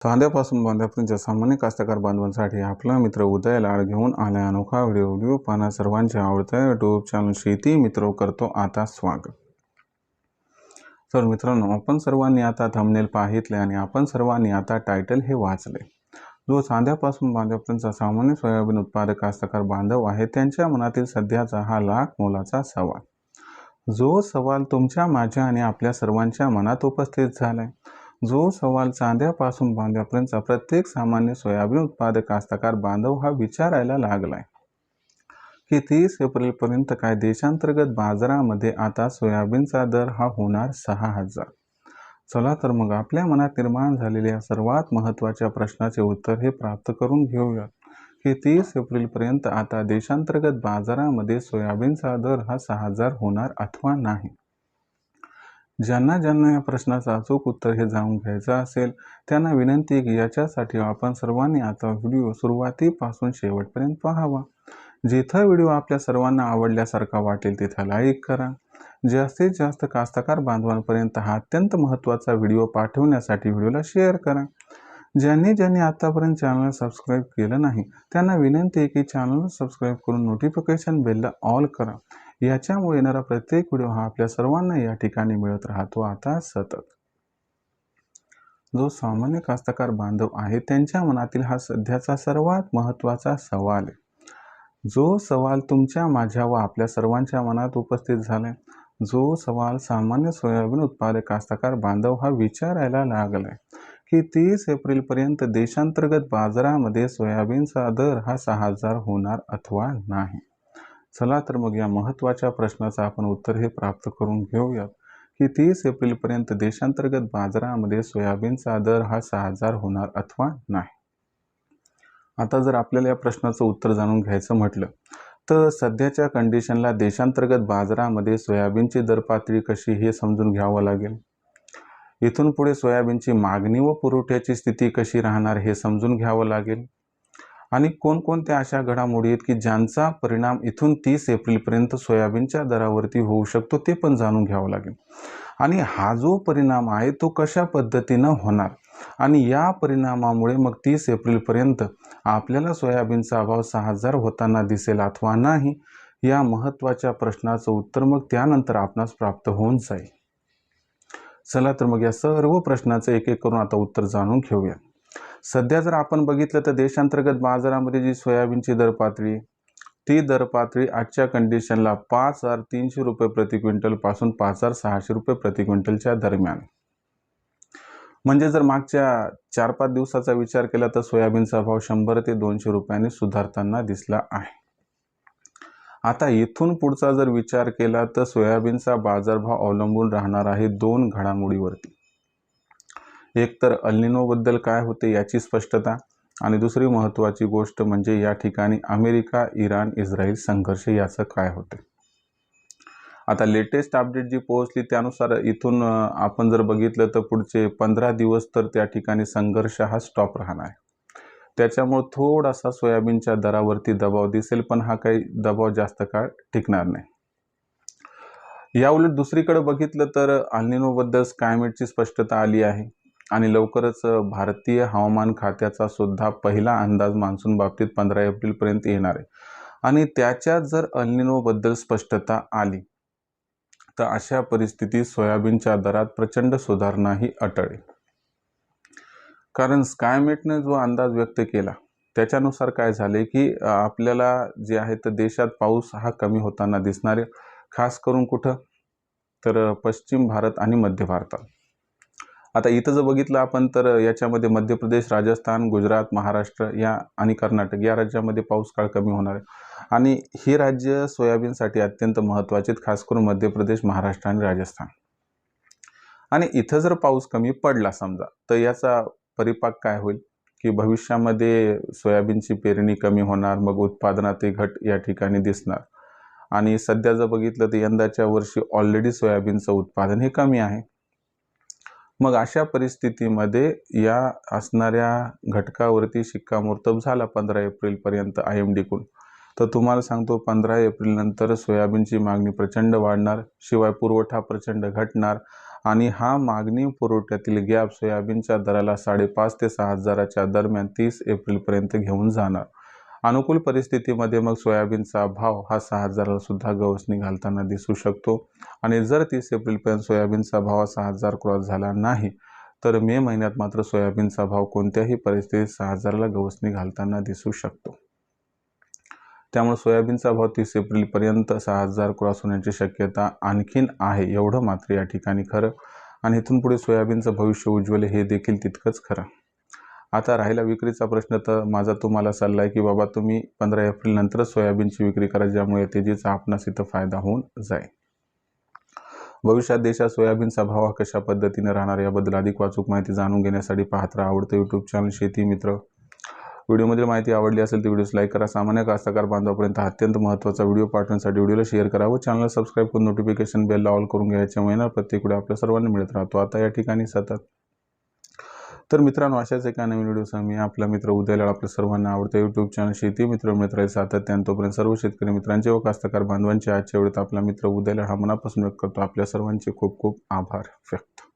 तांद्यापासून बांध्यापर्यंतच्या सामान्य कास्तकार बांधवांसाठी आपला मित्र उदय लाड घेऊन आलाय अनोखा व्हिडिओ पाहणं सर्वांच्या आवडत्या यूट्यूब चॅनल शेती मित्र करतो आता स्वागत। तर मित्रांनो, आपण सर्वांनी आता थंबनेल पाहितले आणि आपण सर्वांनी आता टायटल हे वाचले। जो चांद्यापासून बांध्यापर्यंतचा सामान्य सोयाबीन उत्पादक कास्तकार बांधव आहे त्यांच्या मनातील सध्याचा हा लाख मोलाचा सवाल, जो सवाल तुमच्या माझ्या आणि आपल्या सर्वांच्या मनात उपस्थित झालाय। जो सवाल चांद्यापासून बांध्यापर्यंतचा प्रत्येक सामान्य सोयाबीन उत्पादक कास्तकार बांधव हा विचारायला लागलाय की 30 एप्रिल पर्यंत काय देशांतर्गत बाजारामध्ये आता सोयाबीनचा दर हा होणार 6000। चला तर मग आपल्या मनात निर्माण झालेल्या सर्वात महत्त्वाच्या प्रश्नाचे उत्तर हे प्राप्त करून घेऊया की 30 एप्रिल पर्यंत आता देशांतर्गत बाजारामध्ये सोयाबीनचा दर हा 6000 होणार अथवा नाही। ज्यांना या प्रश्नाचं अचूक उत्तर हे जाणून घ्यायचं असेल त्यांना विनंती आहे की याच्यासाठी आपण सर्वांनी आता व्हिडिओ सुरुवातीपासून शेवटपर्यंत पाहावा। जिथं व्हिडिओ आपल्या सर्वांना आवडल्यासारखा वाटेल तिथं लाईक करा। जास्तीत जास्त कास्तकार बांधवांपर्यंत हा अत्यंत महत्त्वाचा व्हिडिओ पाठवण्यासाठी व्हिडिओला शेअर करा। ज्यांनी आतापर्यंत चॅनल सबस्क्राईब केलं नाही त्यांना विनंती आहे की चॅनल सबस्क्राईब करून नोटिफिकेशन बेलला ऑल करा। याच्यामुळे येणारा प्रत्येक व्हिडिओ हा आपल्या सर्वांना या ठिकाणी मिळत राहतो आता सतत। जो सामान्य कास्तकार बांधव आहे त्यांच्या मनातील हा सध्याचा सर्वात महत्त्वाचा सवाल आहे, जो सवाल तुमच्या माझ्या व आपल्या सर्वांच्या मनात उपस्थित झालाय। जो सवाल सामान्य सोयाबीन उत्पादक कास्तकार बांधव हा विचारायला लागलाय की 30 एप्रिल पर्यंत देशांतर्गत बाजारामध्ये सोयाबीनचा दर हा 6000 होणार अथवा नाही। चला तर मग या महत्त्वाच्या प्रश्नाचं आपण उत्तर हे प्राप्त करून घेऊयात की 30 एप्रिल पर्यंत देशांतर्गत बाजारामध्ये सोयाबीनचा दर हा 6000 होणार अथवा नाही। आता जर आपल्याला या प्रश्नाचं उत्तर जाणून घ्यायचं म्हटलं तर सध्याच्या कंडिशनला देशांतर्गत बाजारामध्ये सोयाबीनची दर पातळी कशी हे समजून घ्यावं लागेल। इथून पुढे सोयाबीनची मागणी व पुरवठ्याची स्थिती कशी राहणार हे समजून घ्यावं लागेल आणि कोणकोणत्या अशा घडामोडी आहेत की ज्यांचा परिणाम इथून 30 एप्रिलपर्यंत सोयाबीनच्या दरावरती होऊ शकतो ते पण जाणून घ्यावं लागेल आणि हा जो परिणाम आहे तो कशा पद्धतीनं होणार आणि या परिणामामुळे मग 30 एप्रिलपर्यंत आपल्याला सोयाबीनचा भाव 6000 होताना दिसेल अथवा नाही, या महत्त्वाच्या प्रश्नाचं उत्तर मग त्यानंतर आपणास प्राप्त होऊन जाईल। चला तर मग या सर्व प्रश्नाचं एक एक करून आता उत्तर जाणून घेऊया। सध्या जर आपण बघितलं तर देशांतर्गत बाजारामध्ये जी सोयाबीनची दर पातळी ती दर पातळी आजच्या कंडिशनला 5300 रुपये प्रति क्विंटल पासून 5600 रुपये प्रति क्विंटलच्या दरम्यान। म्हणजे जर मागच्या 4-5 दिवसाचा विचार केला तर सोयाबीनचा भाव 100 ते 200 रुपयांनी सुधारताना दिसला आहे। आता इथून पुढचा जर विचार केला तर सोयाबीनचा बाजारभाव अवलंबून राहणार आहे दोन घडामोडीवरती। एक तर अल निनो बद्दल काय होते याची स्पष्टता आणि दुसरी महत्त्वाची गोष्ट म्हणजे या ठिकाणी अमेरिका इराण इस्रायल संघर्ष याचं काय होते। आता लेटेस्ट अपडेट जी पोहोचली त्यानुसार इथून आपण जर बघितलं तर पुढचे 15 दिवस तर त्या ठिकाणी संघर्ष हा स्टॉप राहणार आहे। त्याच्यामुळे थोडासा सोयाबीनच्या दरावरती दबाव दिसेल पण हा काही दबाव जास्त काळ टिकणार नाही। याउलट दुसरीकडे बघितलं तर अल निनो बद्दल स्कायमेटची स्पष्टता आली आहे आणि लवकरच भारतीय हवामान खात्याचा सुद्धा पहिला अंदाज मान्सून बाबतीत 15 एप्रिलपर्यंत येणार आहे आणि त्याच्यात जर अल निनो बद्दल स्पष्टता आली तर अशा परिस्थितीत सोयाबीनच्या दरात प्रचंड सुधारणा ही अटळ आहे। कारण स्कायमेटने जो अंदाज व्यक्त केला त्याच्यानुसार काय झाले की आपल्याला जे आहे तर देशात पाऊस हा कमी होताना दिसणार आहे, खास करून कुठं तर पश्चिम भारत आणि मध्य भारतात। आता इथं जर बघितलं आपण तर याच्यामध्ये मध्य प्रदेश, राजस्थान, गुजरात, महाराष्ट्र या आणि कर्नाटक या राज्यामध्ये पाऊस काळ कमी होणार आहे आणि हे राज्य सोयाबीनसाठी अत्यंत महत्त्वाचे आहेत, खास करून मध्य प्रदेश, महाराष्ट्र आणि राजस्थान। आणि इथं जर पाऊस कमी पडला समजा तर याचा परिपाक काय होईल की भविष्यामध्ये सोयाबीनची पेरणी कमी होणार, मग उत्पादनातही घट या ठिकाणी दिसणार आणि सध्या जर बघितलं तर यंदाच्या वर्षी ऑलरेडी सोयाबीनचं उत्पादन हे कमी आहे। मग अशा परिस्थितीमध्ये या असणाऱ्या घटकावरती शिक्कामोर्तब झाला 15 एप्रिलपर्यंत IMD कडून तर तुम्हाला सांगतो 15 एप्रिल नंतर सोयाबीनची मागणी प्रचंड वाढणार, शिवाय पुरवठा प्रचंड घटणार आणि हा मागणी पुरवठ्यातील गॅप सोयाबीनच्या दराला 5,500 ते 6,000च्या दरम्यान 30 एप्रिलपर्यंत घेऊन जाणार. अनुकूल परिस्थितीमध्ये मग सोयाबीनचा भाव हा 6,000ला सुद्धा गवसणी घालताना दिसू शकतो. आणि जर 30 एप्रिलपर्यंत सोयाबीनचा भाव 6,000 क्रॉस झाला नाही तर मे महिन्यात मात्र सोयाबीनचा भाव कोणत्याही परिस्थितीत 6,000ला गवसणी घालताना दिसू शकतो. त्यामुळे सोयाबीनचा भाव 30 एप्रिलपर्यंत 6,000 क्रॉस होण्याची शक्यता आणखीन आहे, एवढं मात्र या ठिकाणी खरं. आणि इथून पुढे सोयाबीनचं भविष्य उज्ज्वल हे देखील तितकंच खरं. आता राहिला विक्रीचा प्रश्न, तर माझा तुम्हाला सल्ला आहे की बाबा तुम्ही 15 एप्रिल नंतरच सोयाबीनची विक्री करा, ज्यामुळे तेजीचा आपणास इथं फायदा होऊन जाईल. भविष्यात देशात सोयाबीनचा भाव कशा पद्धतीने राहणार याबद्दल अधिक वाचूक माहिती जाणून घेण्यासाठी पाहत राहा आवडतं यूट्यूब चॅनल शेती मित्र. व्हिडिओमध्ये माहिती आवडली असेल तर व्हिडिओस लाईक करा. सामान्य कास्तकार बांधवापर्यंत अत्यंत महत्त्वाचा व्हिडिओ पाठवण्यासाठी व्हिडिओला शेअर करा व चॅनल सबस्क्राईब करून नोटिफिकेशन बेलला ऑल करून घ्यायच्या महिना प्रत्येक व्हिडिओ आपल्या सर्वांना मिळत राहतो आता या ठिकाणी सतत. तर मित्रांनो, अशाच एका नवीन व्हिडिओसह मी आपला मित्र उदयलाड आपल्या सर्वांना आवडतं यूट्यूब चॅनल शेती मित्र मिळत राहील सातत्याने. तोपर्यंत सर्व शेतकरी मित्रांचे व कास्तकार बांधवांचे आजच्या वेळेत आपला मित्र उदयलाड हा मनापासून व्यक्त करतो. आपल्या सर्वांचे खूप खूप आभार व्यक्त.